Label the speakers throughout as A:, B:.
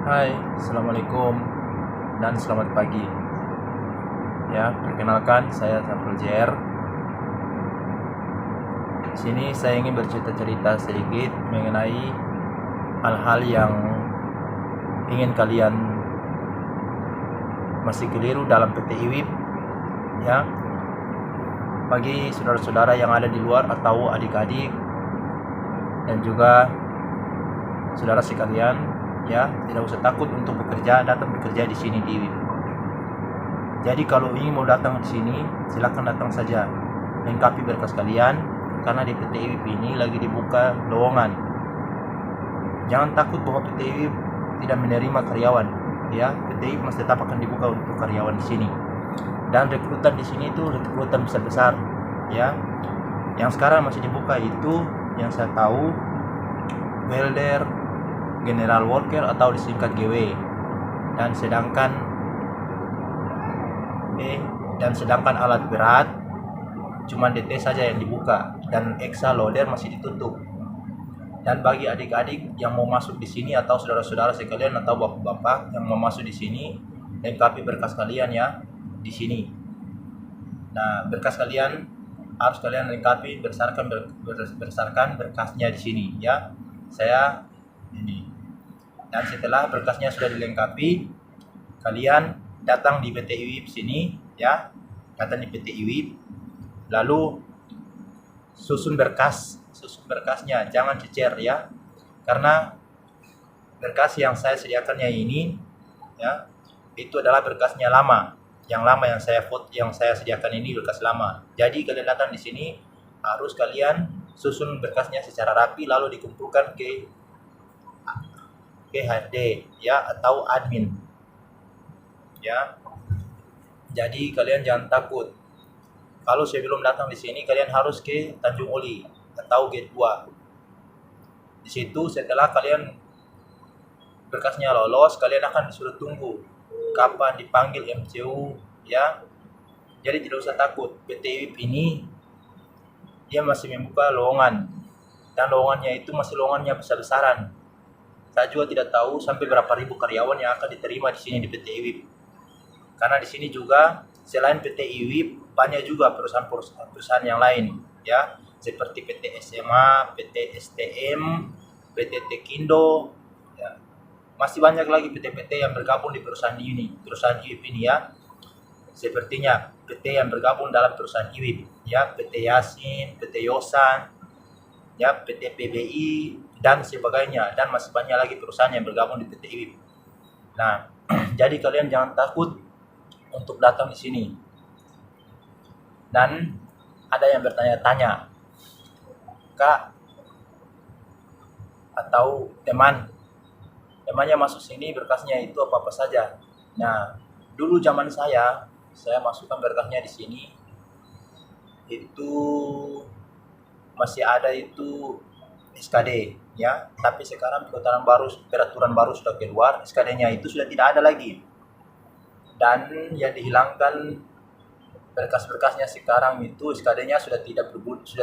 A: Hai, Assalamualaikum dan selamat pagi. Ya, perkenalkan saya Saiful JR. Di sini saya ingin bercerita-cerita sedikit mengenai hal-hal yang ingin kalian masih keliru dalam PT IWIP. Ya, bagi saudara-saudara yang ada di luar atau adik-adik dan juga saudara sekalian, ya, tidak usah takut untuk datang bekerja di sini di IWIP. Jadi kalau ingin mau datang di sini, silakan datang saja. Lengkapi berkas kalian karena di PT IWIP ini lagi dibuka lowongan. Jangan takut bahwa PT IWIP tidak menerima karyawan, ya. PT IWIP masih tetap akan dibuka untuk karyawan di sini. Dan rekrutan di sini itu rekrutan besar-besar, ya. Yang sekarang masih dibuka itu yang saya tahu welder, general worker atau disingkat GW. Dan sedangkan alat berat cuma DT saja yang dibuka dan Exa loader masih ditutup. Dan bagi adik-adik yang mau masuk di sini atau saudara-saudara sekalian atau bapak-bapak yang mau masuk di sini, lengkapi berkas kalian ya di sini. Nah, berkas kalian harus kalian lengkapi berdasarkan berkasnya di sini ya. Saya ini. Dan setelah berkasnya sudah dilengkapi, kalian datang di PT IWIP sini ya. Datang di PT IWIP, lalu susun berkasnya, jangan cecer ya. Karena berkas yang saya sediakannya ini ya, itu adalah berkasnya lama. Yang saya sediakan ini berkas lama. Jadi kalian datang di sini harus kalian susun berkasnya secara rapi lalu dikumpulkan ke HRD ya atau admin. Ya. Jadi kalian jangan takut. Kalau sebelum datang di sini kalian harus ke Tanjung Uli atau Gate 2. Di situ setelah kalian berkasnya lolos, kalian akan disuruh tunggu kapan dipanggil MCU ya. Jadi tidak usah takut. PT IWIP ini dia masih membuka lowongan dan lowongannya itu masih lowongannya besar-besaran. Saya juga tidak tahu sampai berapa ribu karyawan yang akan diterima di sini di PT IWIP. Karena di sini juga selain PT IWIP banyak juga perusahaan yang lain ya, seperti PT SMA, PT STM, PT Tekindo ya. Masih banyak lagi PT-PT yang bergabung di perusahaan IWIP ini ya. Sepertinya PT yang bergabung dalam perusahaan IWIP ya, PT Yasin, PT Yosan ya, PT PBI dan sebagainya, dan masih banyak lagi perusahaan yang bergabung di PT IWIP. Nah, jadi kalian jangan takut untuk datang di sini. Dan ada yang bertanya-tanya, Kak atau temannya masuk sini berkasnya itu apa saja. Nah, dulu zaman saya masukkan berkasnya di sini itu masih ada itu SKD ya, tapi sekarang peraturan baru sudah keluar, SKD-nya itu sudah tidak ada lagi. Dan yang dihilangkan berkas-berkasnya sekarang itu SKD-nya sudah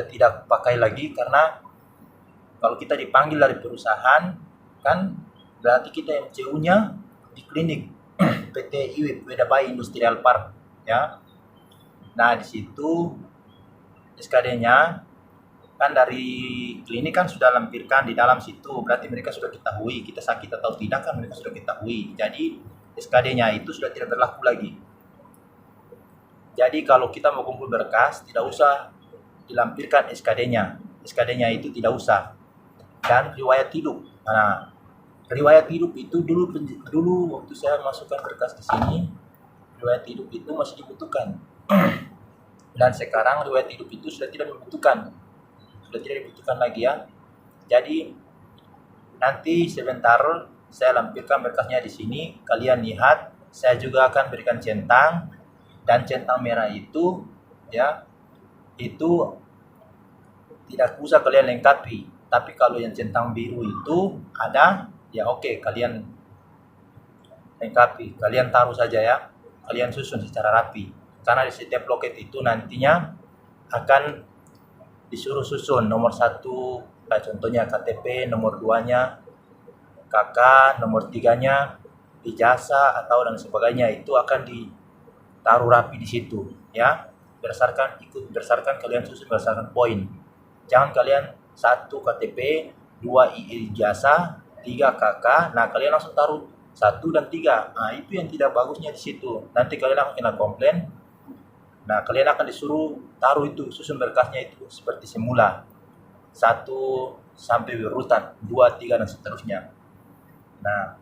A: tidak pakai lagi, karena kalau kita dipanggil dari perusahaan kan berarti kita MCU-nya di klinik PT IWIP Wedabai Industrial Park ya. Nah, di situ SKD-nya kan dari klinik kan sudah lampirkan di dalam situ, berarti mereka sudah ketahui kita sakit atau tidak kan mereka sudah ketahui. Jadi SKD-nya itu sudah tidak berlaku lagi. Jadi kalau kita mau kumpul berkas tidak usah dilampirkan SKD-nya. SKD-nya itu tidak usah. Dan riwayat hidup. Nah, riwayat hidup itu dulu waktu saya masukkan berkas di sini, riwayat hidup itu masih dibutuhkan. Dan sekarang riwayat hidup itu sudah tidak dibutuhkan lagi ya. Jadi nanti sebentar saya lampirkan berkasnya di sini, kalian lihat. Saya juga akan berikan centang, dan centang merah itu ya, itu tidak usah kalian lengkapi. Tapi kalau yang centang biru itu ada ya, oke, kalian lengkapi, kalian taruh saja ya, kalian susun secara rapi. Karena di setiap loket itu nantinya akan disuruh susun nomor 1, kayak contohnya KTP, nomor 2-nya kakak, nomor 3-nya ijazah atau dan sebagainya itu akan ditaruh rapi di situ ya. Berdasarkan kalian susun berdasarkan poin. Jangan kalian 1 KTP, 2 ijazah, 3 kakak, nah kalian langsung taruh 1 dan 3. Nah, itu yang tidak bagusnya di situ. Nanti kalian akan kena komplain. Nah, kalian akan disuruh taruh itu, susun berkasnya itu seperti semula. 1 sampai berurutan, 2, 3 dan seterusnya. Nah,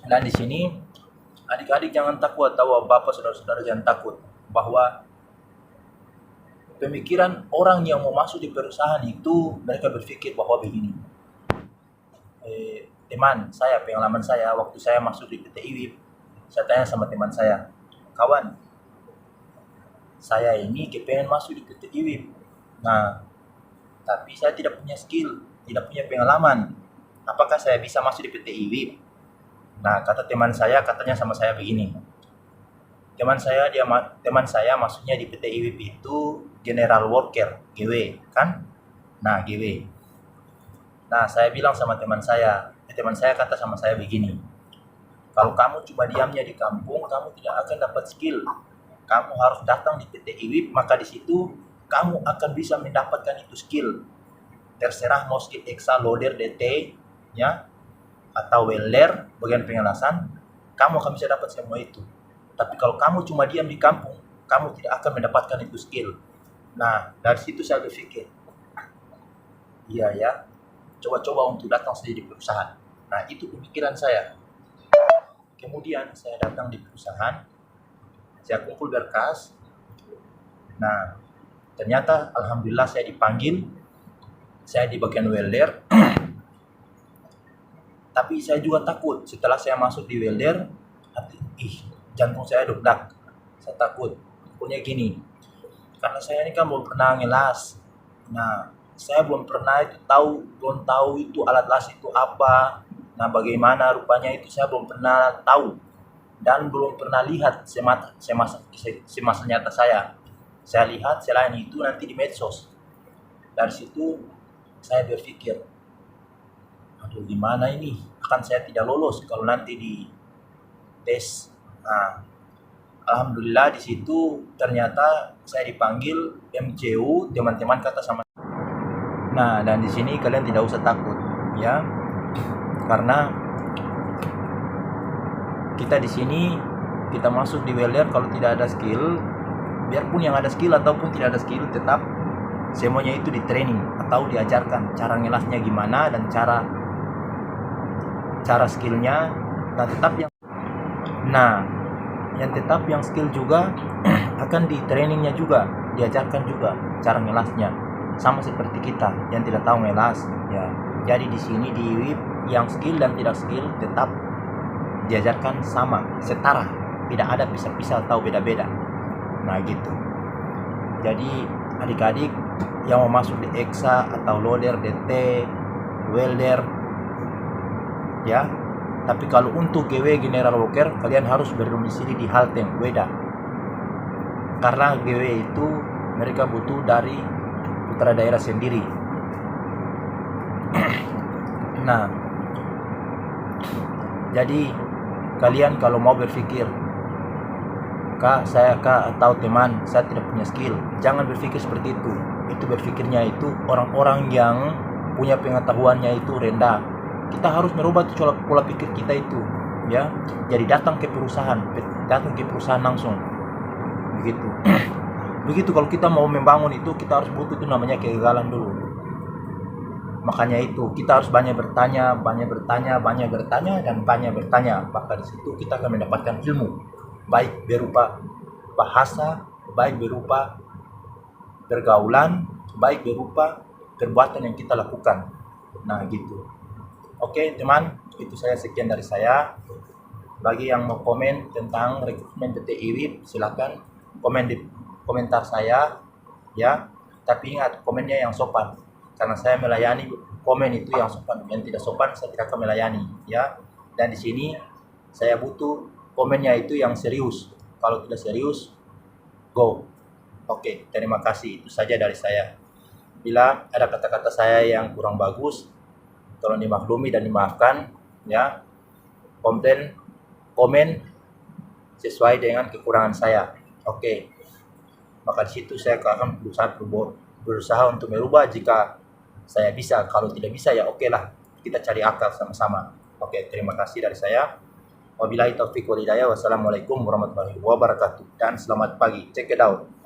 A: dan di sini adik-adik jangan takut atau bapak saudara-saudara jangan takut bahwa pemikiran orang yang mau masuk di perusahaan itu mereka berpikir bahwa begini. Teman saya, pengalaman saya waktu saya masuk di PT IWIP, saya tanya sama teman saya, kawan, saya ini kepengen masuk di PT IWIP. Nah, tapi saya tidak punya skill, tidak punya pengalaman. Apakah saya bisa masuk di PT IWIP? Nah, kata teman saya, katanya sama saya begini. Teman saya maksudnya di PT IWIP itu general worker, GW, kan? Nah, GW. Nah, saya bilang sama teman saya kata sama saya begini. Kalau kamu cuma diamnya di kampung, kamu tidak akan dapat skill. Kamu harus datang di PT IWIP, maka di situ kamu akan bisa mendapatkan itu skill. Terserah mau skill Excel, loader, DT, ya, atau welder, bagian pengelasan, kamu akan bisa dapat semua itu. Tapi kalau kamu cuma diam di kampung, kamu tidak akan mendapatkan itu skill. Nah, dari situ saya berpikir, iya ya, coba-coba untuk datang saja di perusahaan. Nah, itu pemikiran saya. Kemudian saya datang di perusahaan, saya kumpul berkas. Nah, ternyata alhamdulillah saya dipanggil, saya di bagian welder. Tapi saya juga takut setelah saya masuk di welder, jantung saya deg-degan. Saya takut. Pokoknya gini, karena saya ini kan belum pernah ngelas. Nah, saya belum tahu itu alat las itu apa. Nah, bagaimana rupanya itu saya belum pernah tahu dan belum pernah lihat semasa nyata saya. Saya lihat selain itu nanti di medsos. Dari situ saya berpikir, aduh gimana ini? Akan saya tidak lolos kalau nanti di tes. Nah, alhamdulillah di situ ternyata saya dipanggil MCU, teman-teman kata sama. Nah, dan di sini kalian tidak usah takut ya. Karena kita di sini kita masuk di welder kalau tidak ada skill, biarpun yang ada skill ataupun tidak ada skill tetap semuanya itu di training atau diajarkan cara ngelasnya gimana dan cara skillnya. Yang tetap yang skill juga akan di trainingnya juga, diajarkan juga cara ngelasnya sama seperti kita yang tidak tahu ngelas ya. Jadi di sini di WIP yang skill dan tidak skill tetap diajarkan sama, setara, tidak ada pisah-pisah atau beda-beda. Nah gitu. Jadi adik-adik yang mau masuk di EXA atau loader, DT, welder ya. Tapi kalau untuk GW general worker kalian harus berdomisili di Halteng, Weda. Karena GW itu mereka butuh dari putra daerah sendiri. Nah, jadi kalian kalau mau berpikir, kak atau teman saya tidak punya skill, jangan berpikir seperti itu. Itu berpikirnya itu orang-orang yang punya pengetahuannya itu rendah. Kita harus merubah pola pikir kita itu ya. Jadi datang ke perusahaan langsung begitu. Begitu kalau kita mau membangun itu kita harus butuh itu namanya kegagalan dulu. Makanya itu kita harus banyak bertanya, dan banyak bertanya. Maka di situ kita akan mendapatkan ilmu, baik berupa bahasa, baik berupa pergaulan, baik berupa perbuatan yang kita lakukan. Nah gitu. Oke teman, itu saya sekian dari saya. Bagi yang mau komen tentang rekrutmen PT IWIP, silakan komen di komentar saya ya. Tapi ingat komennya yang sopan, karena saya melayani komen itu yang sopan. Yang tidak sopan saya tidak akan melayani ya. Dan di sini saya butuh komennya itu yang serius. Kalau tidak serius, go. Oke, terima kasih. Itu saja dari saya. Bila ada kata-kata saya yang kurang bagus, tolong dimaklumi dan dimaafkan. ya. Komen sesuai dengan kekurangan saya. Oke. Maka di situ saya akan berusaha untuk merubah jika saya bisa. Kalau tidak bisa ya oke lah, kita cari akal sama-sama. Oke, terima kasih dari saya. Wabillahi taufiq wal hidayah. Wassalamualaikum warahmatullahi wabarakatuh. Dan selamat pagi. Check it out.